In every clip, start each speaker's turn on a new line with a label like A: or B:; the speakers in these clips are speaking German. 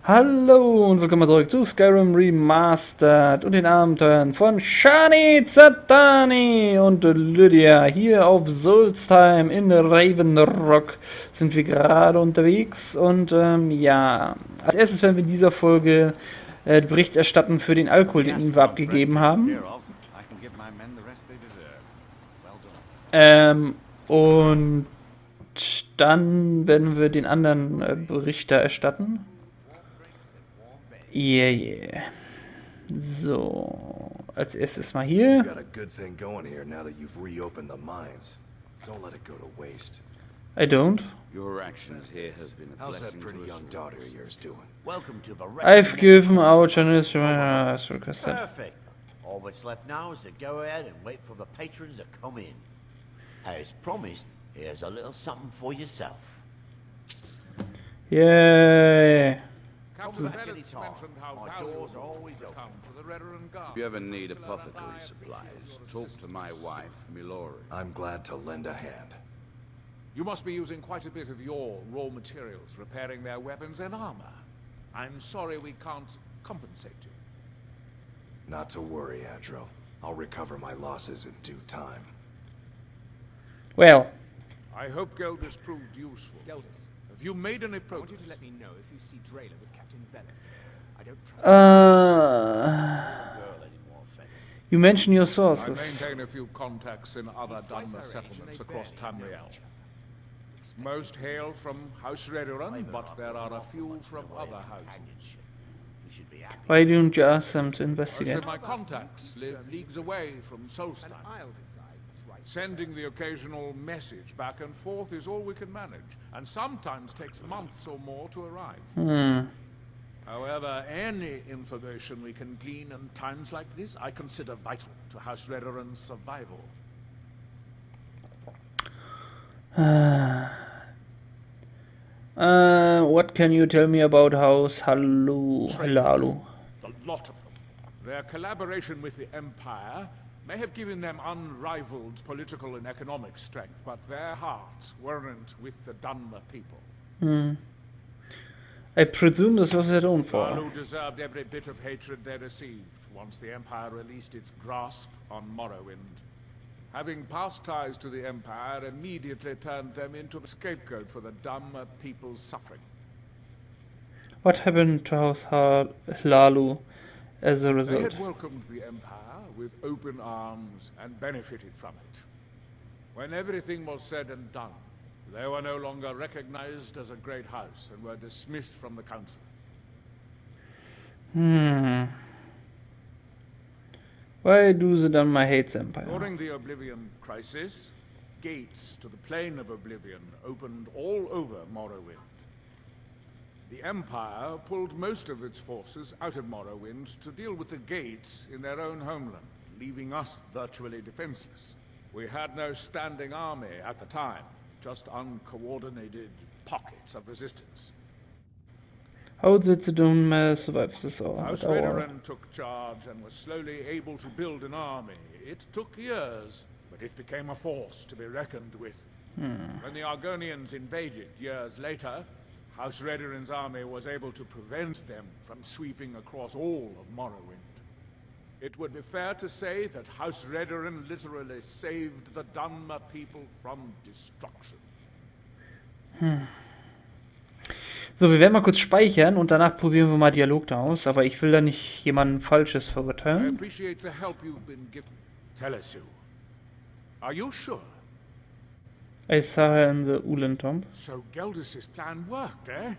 A: Hallo und willkommen zurück zu Skyrim Remastered und den Abenteuern von Shani Zatani und Lydia. Hier auf Solstheim in Ravenrock sind wir gerade unterwegs und ja, als erstes werden wir in dieser Folge Bericht erstatten für den Alkohol, den wir abgegeben haben. Und dann werden wir den anderen Berichter erstatten. Yeah. So, als erstes mal hier. I don't.
B: Your actions here have been a blessing to us all.
C: Welcome to the
A: I've given our journalist as requested.
C: Perfect. All that's left now is to go ahead and wait for the patrons to come in. As promised, here's a little something for yourself.
A: Yay.
C: Come back anytime. My doors are always open.
B: If you ever need apothecary supplies, talk to my wife, Milori.
D: I'm glad to lend a hand.
E: You must be using quite a bit of your raw materials repairing their weapons and armor. I'm sorry we can't compensate you.
D: Not to worry, Adro. I'll recover my losses in due time.
A: Well.
E: I hope Geldis proved useful.
F: Geldis,
E: have you made any
F: I want
E: progress?
F: you to let me know if you see Drayla with Captain Bennett. I don't trust
C: Girl anymore, Fennis.
A: You mention your
E: I
A: sources.
E: maintain a few contacts in other Dunmer settlements across Tamriel. Most hail from House Redoran, but there are a few from other houses.
C: You should be happy.
A: Why don't you ask them to
E: Most
A: investigate?
E: of my contacts live leagues away from Solstheim.
F: I'll decide what's right.
E: Sending the occasional message back and forth is all we can manage, and sometimes takes months or more to arrive. However, any information we can glean in times like this, I consider vital to House Redoran's survival.
A: What can you tell me about House Halalu?
E: The lot of them. Their collaboration with the Empire may have given them unrivaled political and economic strength, but their hearts weren't with the Dunmer people.
A: I presume this was their own fault.
E: Alu deserved every bit of hatred they received once the Empire released its grasp on Morrowind. Having past ties to the Empire immediately turned them into a scapegoat for the Dunmer people's suffering.
A: What happened to House Halalu as a
E: They
A: result?
E: had welcomed the Empire with open arms and benefited from it. When everything was said and done, they were no longer recognized as a great house and were dismissed from the council.
A: Why do the Dunmer hate the Empire?
E: During the Oblivion Crisis, gates to the Plane of Oblivion opened all over Morrowind. The Empire pulled most of its forces out of Morrowind to deal with the gates in their own homeland, leaving us virtually defenseless. We had no standing army at the time, just uncoordinated pockets of resistance.
A: How did the Dunmer survive this all?
E: House Redoran took charge and was slowly able to build an army. It took years, but it became a force to be reckoned with. When the Argonians invaded years later, House Redoran's army was able to prevent them from sweeping across all of Morrowind. It would be fair to say that House Redoran literally saved the Dunmer people from destruction.
A: So, wir werden mal kurz speichern und danach probieren wir mal Dialog da aus, aber ich will da nicht jemanden Falsches
E: I
A: verurteilen.
E: appreciate the help you've been given. Tell us who. Are you sure?
A: I saw her in the Ulen tomb.
E: So Geldis' plan worked, eh?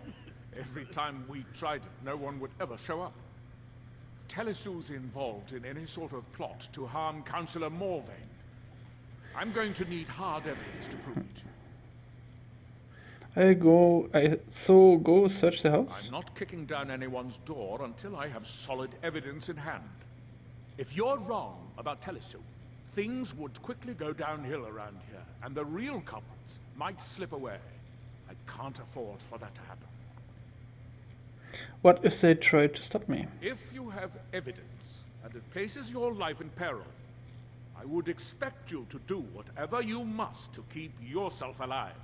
E: Every time we tried it, no one would ever show up. Telesu's involved in any sort of plot to harm Councillor Morvain. I'm going to need hard evidence to prove it.
A: So go search the house.
E: I'm not kicking down anyone's door until I have solid evidence in hand. If you're wrong about Telesu, things would quickly go downhill around here, and the real culprits might slip away. I can't afford for that to happen.
A: What if they try to stop me?
E: If you have evidence, and it places your life in peril, I would expect you to do whatever you must to keep yourself alive.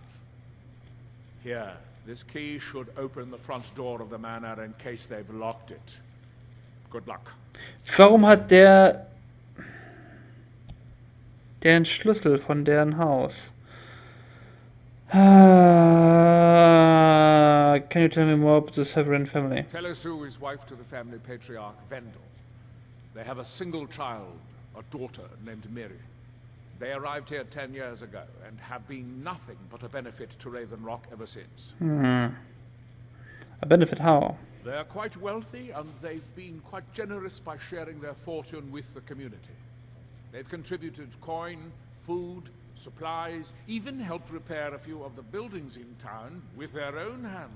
E: Here, This key should open the front door of the manor in case they've locked it. Good luck.
A: Warum hat der einen Schlüssel von deren Haus? Can you tell me more about the Severin family?
E: Telesu is wife to the family patriarch Vendel. They have a single child, a daughter named Miri. They arrived here 10 years ago and have been nothing but a benefit to Raven Rock ever since.
A: A benefit how?
E: They are quite wealthy and they've been quite generous by sharing their fortune with the community. They've contributed coin, food, supplies, even helped repair a few of the buildings in town with their own hands.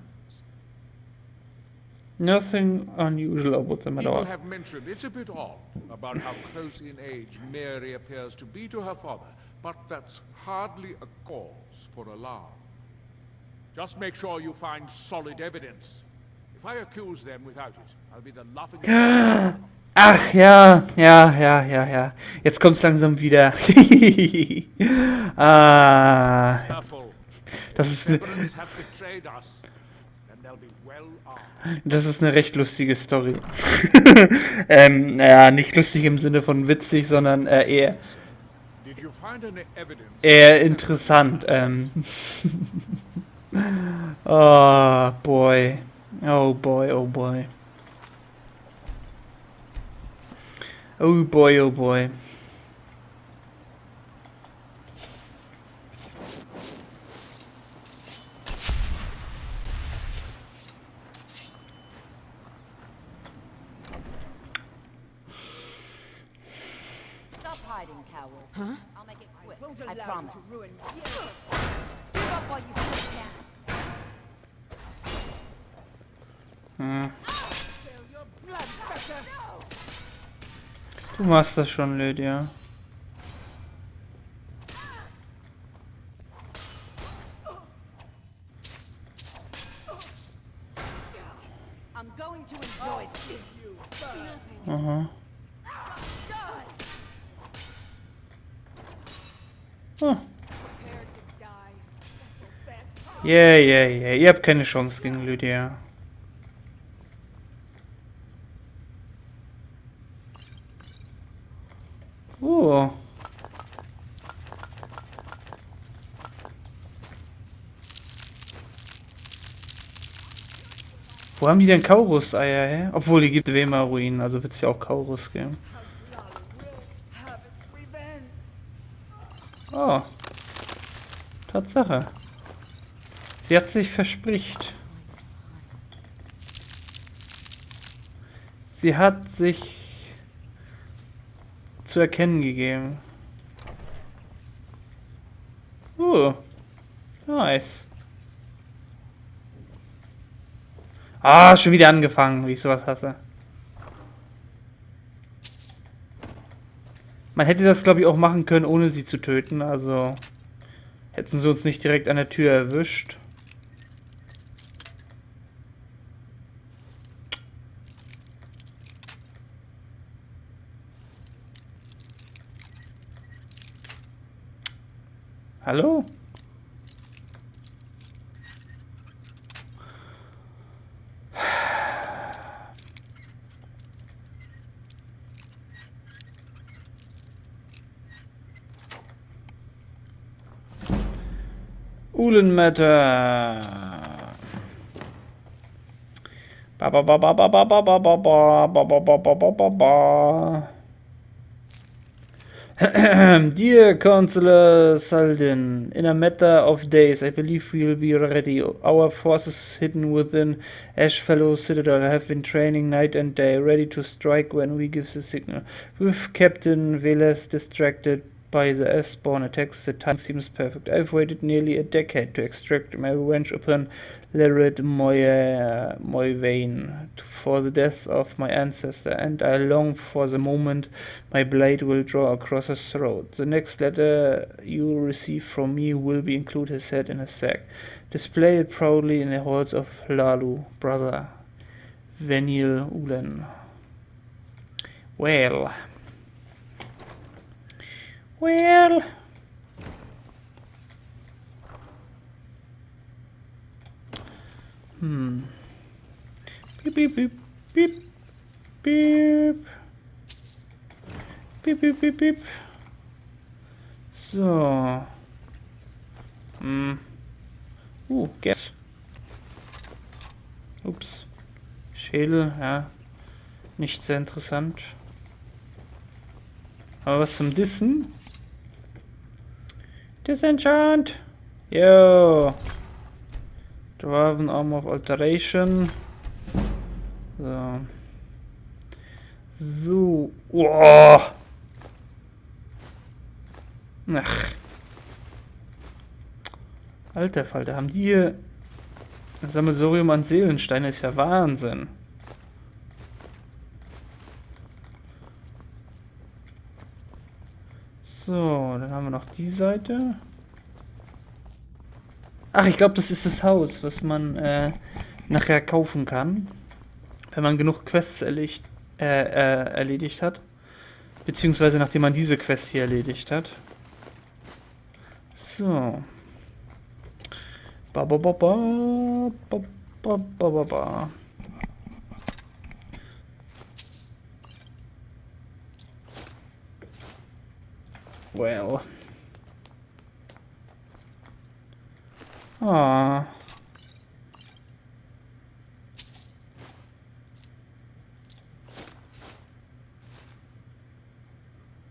A: Nothing unusual about them at
E: People
A: all.
E: have mentioned it's a bit odd about how close in age Mary appears to be to her father, but that's hardly a cause for alarm. Just make sure you find solid evidence. If I accuse them without it, I'll be the laughing stock.
A: Ach ja. Jetzt kommt's langsam wieder.
E: Careful.
A: Das ist
E: Severins have betrayed us, then they'll be well armed.
A: Das ist eine recht lustige Story. Naja, nicht lustig im Sinne von witzig, sondern eher
E: Did you find any evidence?
A: interessant. Oh boy. Oh boy, oh boy. Oh boy, oh boy.
G: Stop hiding, coward. Huh? I'll make it quick. I promise. Give up while you still can.
A: Du machst das schon, Lydia.
G: I'm going to enjoy this.
A: Aha. Oh. Yeah. Ihr habt keine Chance gegen Lydia. Oh. Wo haben die denn Kaurus-Eier her? Obwohl, die gibt Wema-Ruinen, also wird es ja auch Kaurus geben. Oh. Tatsache. Sie hat sich verspricht. Sie hat sich zu erkennen gegeben. Nice. Ah, schon wieder angefangen, wie ich sowas hasse. Man hätte das, glaube ich, auch machen können, ohne sie zu töten. Also hätten sie uns nicht direkt an der Tür erwischt. Hallo? Uhlenmetter. Dear Consular Saldin, in a matter of days, I believe we'll be ready. Our forces hidden within Ashfellow Citadel have been training night and day, ready to strike when we give the signal. With Captain Veles distracted by the S-spawn attacks, the time seems perfect. I've waited nearly a decade to extract my revenge upon Lared Moyvain for the death of my ancestor, and I long for the moment my blade will draw across his throat. The next letter you receive from me will be include his head in a sack. Display it proudly in the halls of Lalu, brother Venil Ulen. Well. Piep, piep, piep, piep. Piep. Piep, piep, piep, piep. So. Gas. Ups. Schädel, ja. Nicht sehr interessant. Aber was zum Dissen? Disenchant! Yo! Dwarven Arm of Alteration. So. So. Oh. Ach. Alter Falter, haben die hier ein Sammelsurium an Seelensteine? Ist ja Wahnsinn. So, dann haben wir noch die Seite. Ach, ich glaube, das ist das Haus, was man nachher kaufen kann, wenn man genug Quests erledigt hat. Beziehungsweise nachdem man diese Quest hier erledigt hat. So. Ba ba ba ba ba ba ba ba ba. Well. Ah.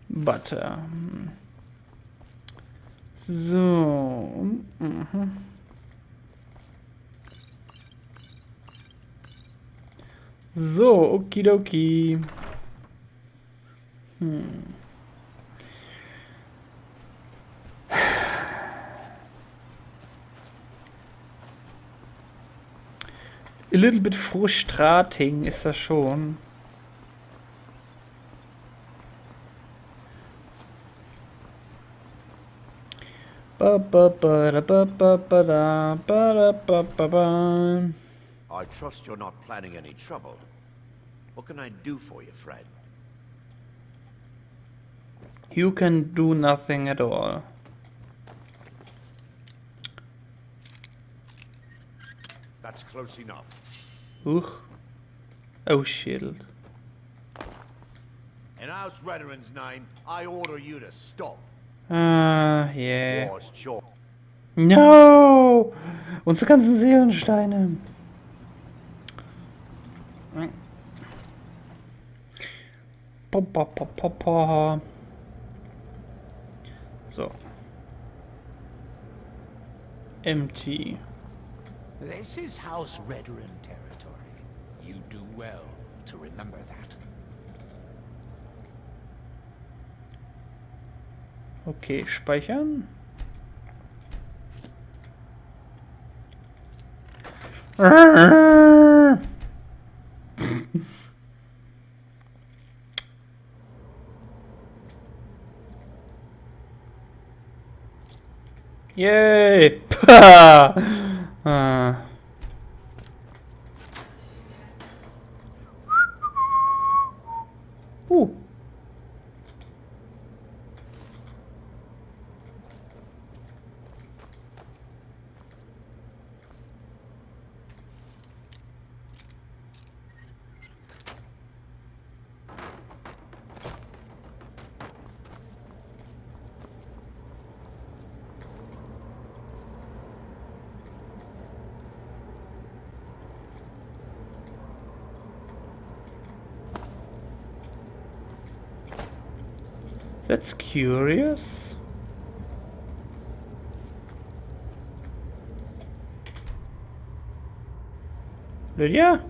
A: Butter. So. So, okidoki. A little bit frustrating ist das schon.
C: I trust you're not planning any trouble. What can I do for you, friend?
A: You can do nothing at all.
C: That's close enough.
A: Oh, shield.
C: In House Redderan's name, I order you to stop.
A: Yeah.
C: War's short.
A: No! Unsere ganzen Seelensteine. So. Empty.
F: This is House Redderan territory. You do well to remember that.
A: Okay, speichern. Yay! That's curious. Lydia?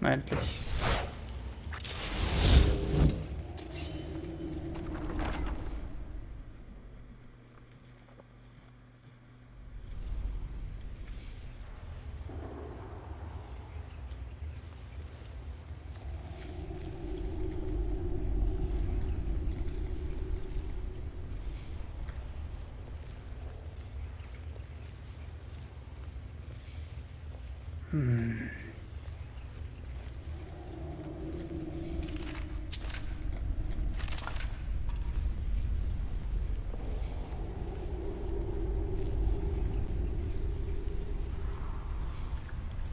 A: Endlich.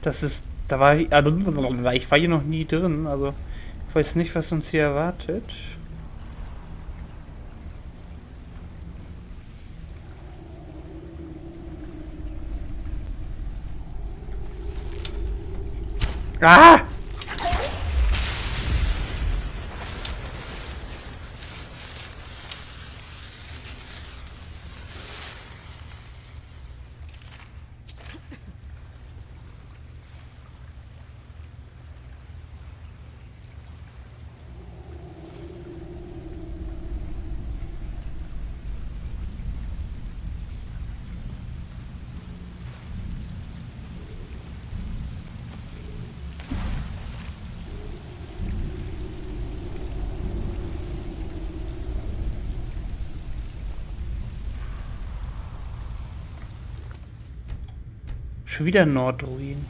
A: Das ist, da war ich, also, ich war hier noch nie drin, also ich weiß nicht, was uns hier erwartet. Ah! Schon wieder Nordruin.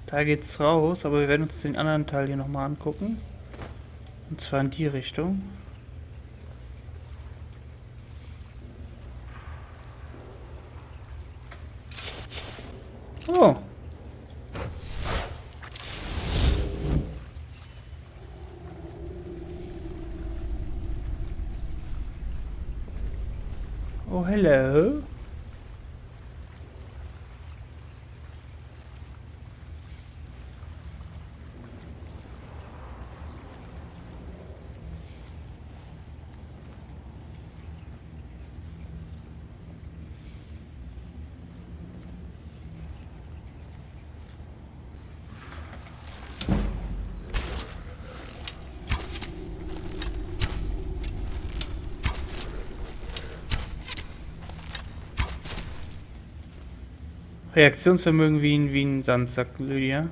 A: Da geht's raus, aber wir werden uns den anderen Teil hier nochmal angucken. Und zwar in die Richtung. Oh. Oh, hello. Reaktionsvermögen wie ein Sand, sagt Lydia.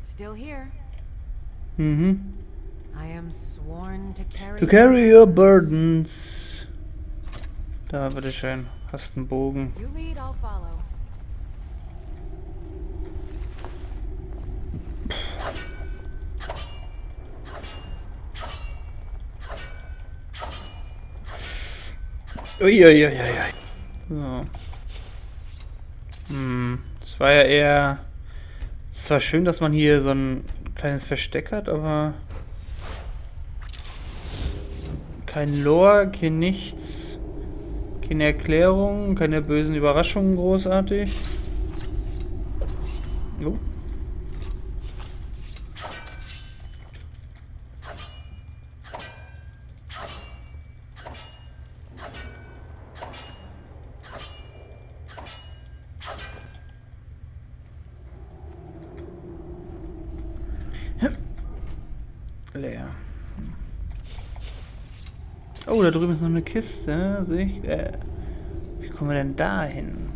G: Still here. I am sworn to carry
A: your burdens. Da, bitteschön. Hast einen Bogen.
G: You lead, I'll follow.
A: Uiuiuiui. So. Es war ja eher... Es war schön, dass man hier so ein kleines Versteck hat, aber... Kein Lore, kein nichts. Keine Erklärung, keine bösen Überraschungen großartig. Jo. Leer. Oh, da drüben ist noch eine Kiste, sehe ich. Wie kommen wir denn da hin?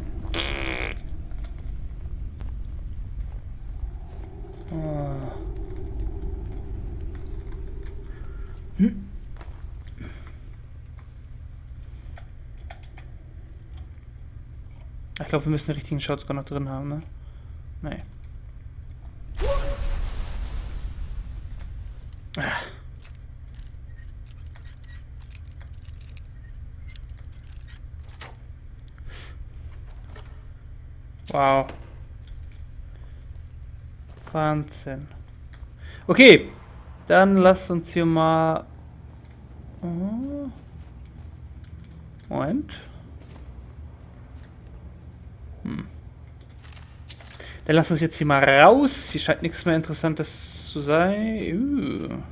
A: Oh. Ich glaube, wir müssen den richtigen Shotgun noch drin haben, ne? Nee. Ah. Wow. Wahnsinn. Okay, dann lasst uns hier mal... Oh. Moment. Dann lasst uns jetzt hier mal raus. Hier scheint nichts mehr Interessantes zu sein.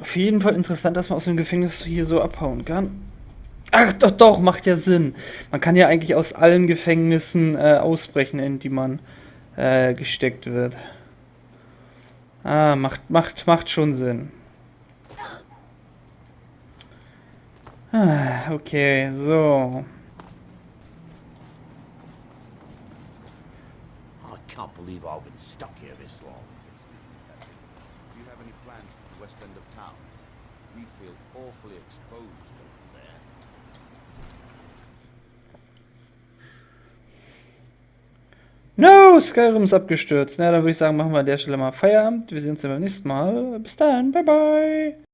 A: Auf jeden Fall interessant, dass man aus dem Gefängnis hier so abhauen kann. Ach, doch, macht ja Sinn. Man kann ja eigentlich aus allen Gefängnissen ausbrechen, in die man gesteckt wird. Ah, macht schon Sinn. Ah, okay, so.
C: I can't believe I've been stuck here this long.
B: Do you have any plans for the west end of town? We feel awfully exposed over there.
A: No, Skyrim ist abgestürzt. Na, dann würde ich sagen, machen wir an der Stelle mal Feierabend. Wir sehen uns dann beim nächsten Mal. Bis dann, bye bye.